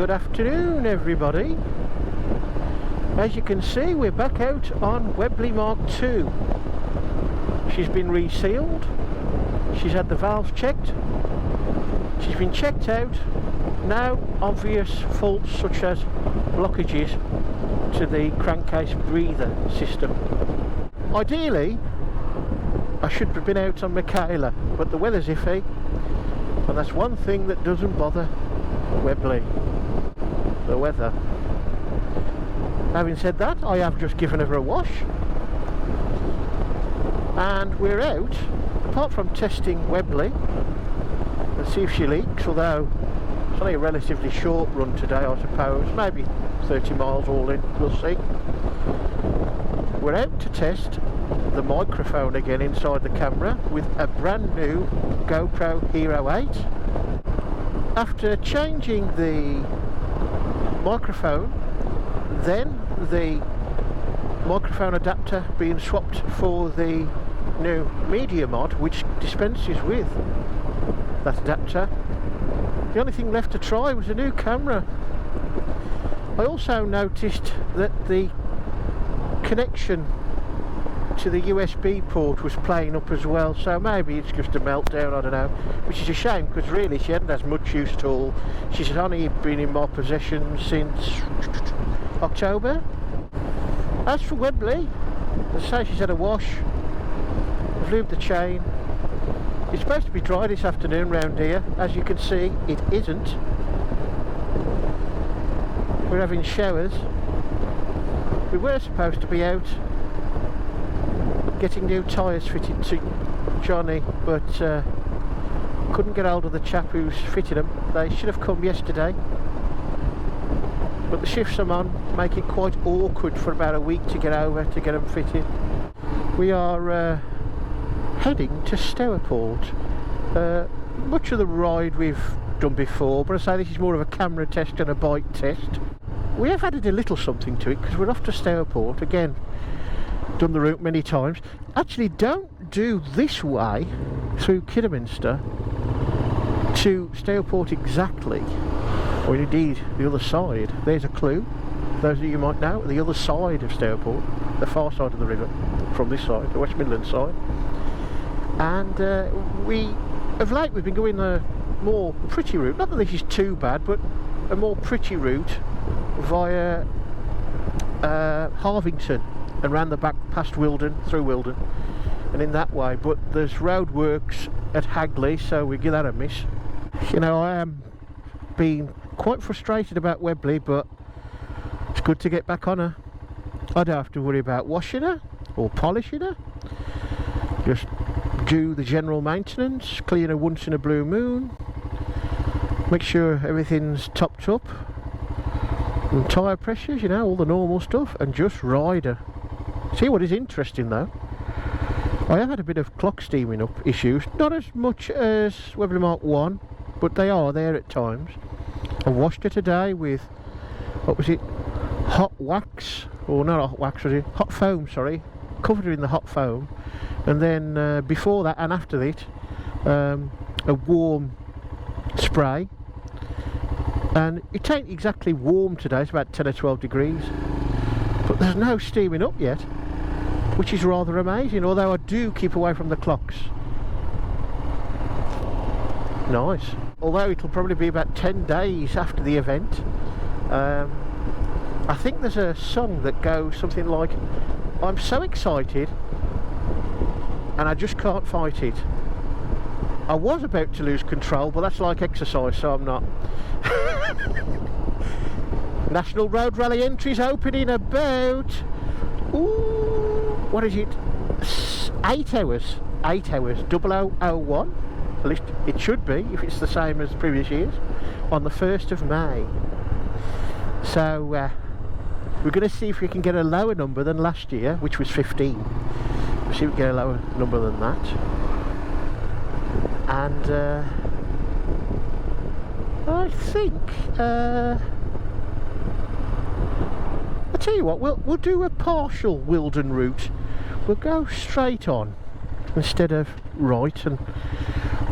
Good afternoon, everybody. As you can see, we're back out on Webley Mark II. She's been resealed, she's had the valves checked, she's been checked out. No obvious faults such as blockages to the crankcase breather system. Ideally, I should have been out on Michaela, but the weather's iffy, and that's one thing that doesn't bother Webley, the weather. Having said that, I have just given her a wash, and we're out, apart from testing Webley and see if she leaks, although it's only a relatively short run today, I suppose, maybe 30 miles all in, we'll see. We're out to test the microphone again inside the camera with a brand new GoPro Hero 8. After changing the microphone, then the microphone adapter being swapped for the new media mod, which dispenses with that adapter, the only thing left to try was a new camera. I also noticed that the connection to the USB port was playing up as well, so maybe it's just a meltdown, I don't know, which is a shame because really she hadn't as much use at all. She's only been in my possession since October. As for Webley, as I say, she's had a wash, I've lubed the chain. It's supposed to be dry this afternoon round here. As you can see, it isn't. We're having showers. We were supposed to be out getting new tyres fitted to Johnny, but couldn't get hold of the chap who's fitted them. They should have come yesterday, but the shifts I'm on make it quite awkward for about a week to get over to get them fitted. We are heading to Stourport. Much of the ride we've done before, but I say this is more of a camera test than a bike test. We have added a little something to it because we're off to Stourport again. Done the route many times. Actually, don't do this way through Kidderminster to Stourport exactly, or indeed the other side. There's a clue. Those of you might know, the other side of Stourport, the far side of the river from this side, the West Midlands side. And of late we've been going a more pretty route, not that this is too bad, but a more pretty route via Harvington and round the back past Wilden, through Wilden, and in that way. But there's road works at Hagley, so we give that a miss. You know, I am being quite frustrated about Webley, but it's good to get back on her. I don't have to worry about washing her or polishing her. Just do the general maintenance, clean her once in a blue moon, make sure everything's topped up, and tyre pressures, you know, all the normal stuff, and just ride her. See, what is interesting though, I have had a bit of clock steaming up issues, not as much as Webley Mark 1, but they are there at times. I washed her today with, what was it, hot wax, or not hot wax, was it? Hot foam, sorry. Covered her in the hot foam, and then before that and after it, a warm spray. And it ain't exactly warm today, it's about 10 or 12 degrees, but there's no steaming up yet, which is rather amazing, although I do keep away from the clocks. Nice. Although it'll probably be about 10 days after the event. I think there's a song that goes something like, I'm so excited and I just can't fight it. I was about to lose control, but that's like exercise, so I'm not. National Road Rally entries open in about, ooh, what is it, 8 hours, 0001, at least it should be if it's the same as previous years, on the 1st of May. So we're going to see if we can get a lower number than last year, which was 15. We'll see if we can get a lower number than that. And I think I'll tell you what, we'll do a partial Wilden route. We'll go straight on instead of right and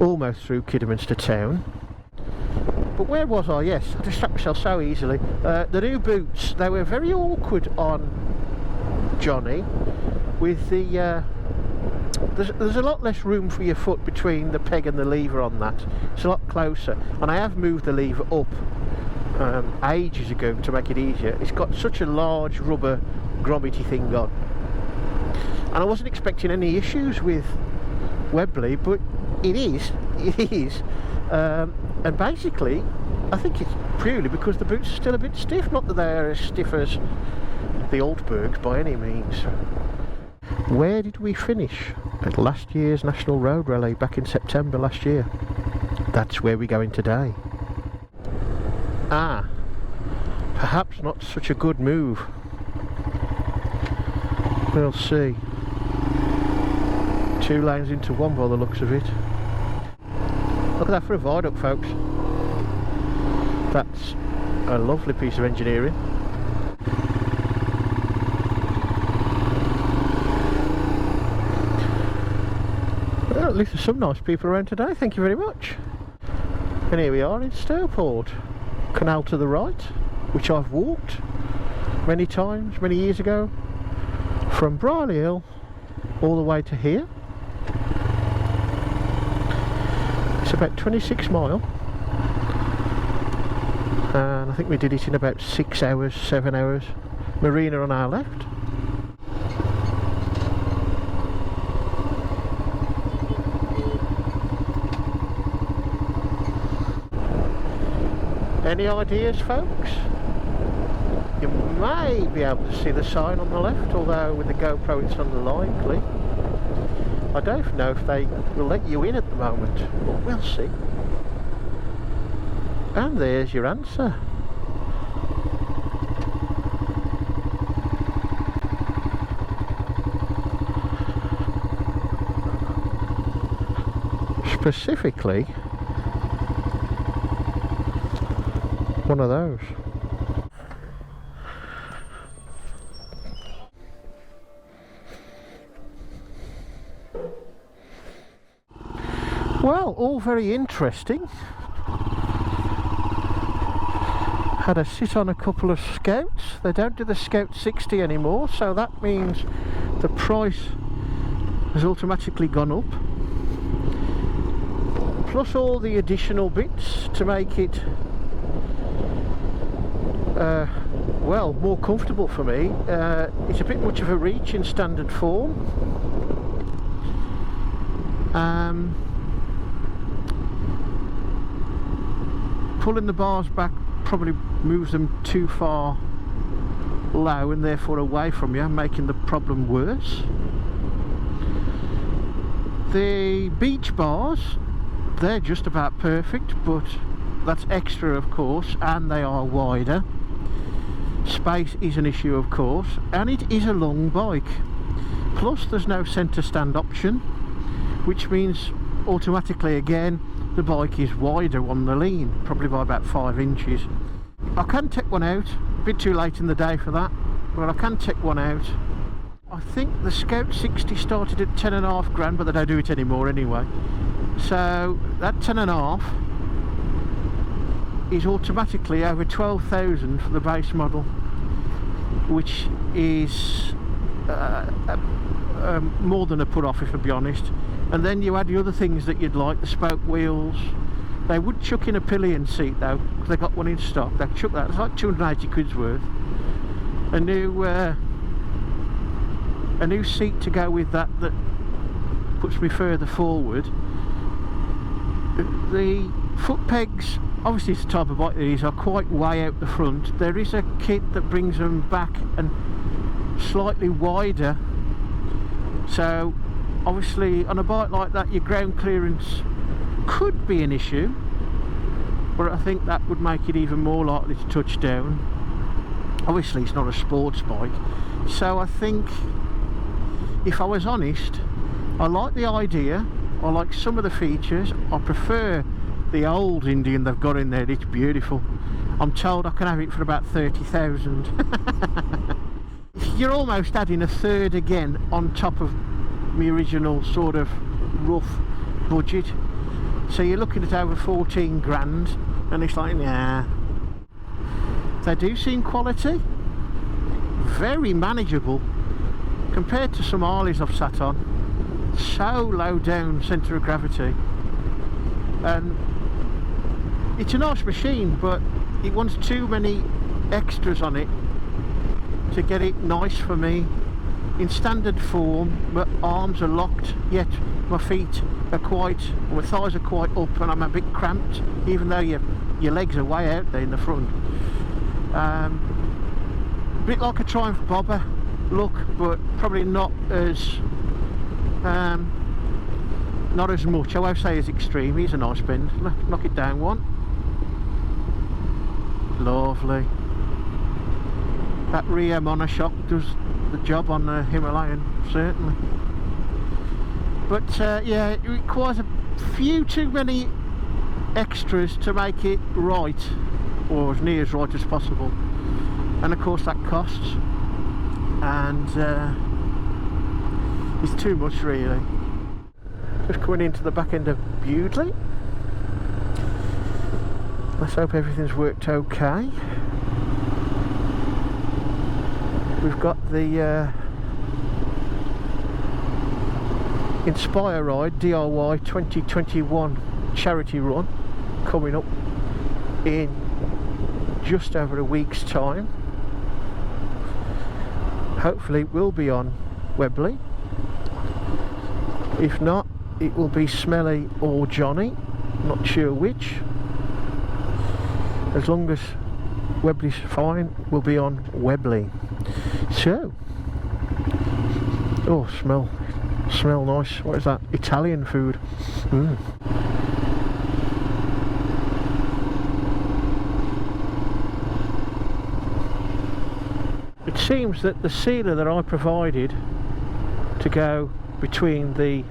almost through Kidderminster town. But where was I? Yes, I distract myself so easily. The new boots, they were very awkward on Johnny with the... There's a lot less room for your foot between the peg and the lever on that. It's a lot closer. And I have moved the lever up ages ago to make it easier. It's got such a large rubber grommety thing on. And I wasn't expecting any issues with Webley, but it is. And basically, I think it's purely because the boots are still a bit stiff. Not that they're as stiff as the Altbergs by any means. Where did we finish? At last year's National Road Rally back in September last year. That's where we're going today. Ah, perhaps not such a good move. We'll see. 2 lanes into one by the looks of it. Look at that for a viaduct, folks. That's a lovely piece of engineering. Well, at least there's some nice people around today, thank you very much. And here we are in Stourport. Canal to the right, which I've walked many times, many years ago, from Brierley Hill all the way to here. It's about 26 mile, and I think we did it in about 6 hours, 7 hours. Marina on our left. Any ideas, folks? You may be able to see the sign on the left, although with the GoPro it's unlikely. I don't know if they will let you in at the moment, but we'll see. And there's your answer. Specifically, one of those. Well, all very interesting. Had a sit on a couple of Scouts. They don't do the Scout 60 anymore, so that means the price has automatically gone up. Plus all the additional bits to make it well, more comfortable for me. It's a bit much of a reach in standard form. Pulling the bars back probably moves them too far low and therefore away from you, making the problem worse. The beach bars, they're just about perfect, but that's extra of course, and they are wider. Space is an issue of course, and it is a long bike. Plus there's no centre stand option, which means automatically again the bike is wider on the lean, probably by about 5 inches. I can take one out, a bit too late in the day for that, but I can take one out. I think the Scout 60 started at 10.5 grand, but they don't do it anymore anyway. So that 10.5 is automatically over 12,000 for the base model, which is more than a put off, if I be honest. And then you add the other things that you'd like, the spoke wheels. They would chuck in a pillion seat though, because they got one in stock. They chuck that, it's like 280 quid's worth. A new seat to go with that puts me further forward. The foot pegs, obviously it's the type of bike these are quite way out the front. There is a kit that brings them back and slightly wider, so obviously on a bike like that your ground clearance could be an issue, but I think that would make it even more likely to touch down. Obviously it's not a sports bike, so I think, if I was honest, I like the idea, I like some of the features. I prefer the old Indian they've got in there, it's beautiful. I'm told I can have it for about 30,000. You're almost adding a third again on top of my original sort of rough budget, so you're looking at over 14 grand. and it's like, yeah. They do seem quality, very manageable compared to some Harleys I've sat on. So low down centre of gravity, and it's a nice machine, but it wants too many extras on it to get it nice for me. In standard form, my arms are locked, yet my feet are quite, my thighs are quite up, and I'm a bit cramped, even though your legs are way out there in the front. A bit like a Triumph Bobber look, but probably not as much. I won't say as extreme. Here's a nice bend. Knock it down one. Lovely. That rear monoshock does the job on the Himalayan, certainly. But yeah, it requires a few too many extras to make it right, or as near as right as possible. And of course that costs, and it's too much really. Just coming into the back end of Bewdley. Let's hope everything's worked okay. We've got the Inspire Ride DIY 2021 charity run coming up in just over a week's time. Hopefully it will be on Webley. If not, it will be Smelly or Johnny, not sure which. As long as Webley's fine, we'll be on Webley. So, oh, smell nice. What is that? Italian food. It seems that the sealer that I provided to go between the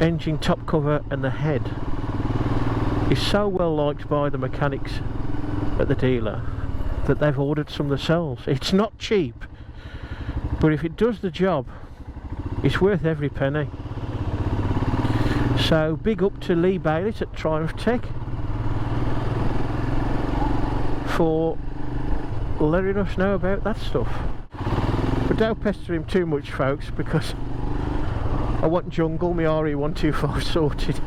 engine top cover and the head is so well liked by the mechanics at the dealer that they've ordered some themselves. It's not cheap, but if it does the job, it's worth every penny. So big up to Lee Bailey at Triumph Tech for letting us know about that stuff. But don't pester him too much, folks, because I want jungle, my RE125 sorted.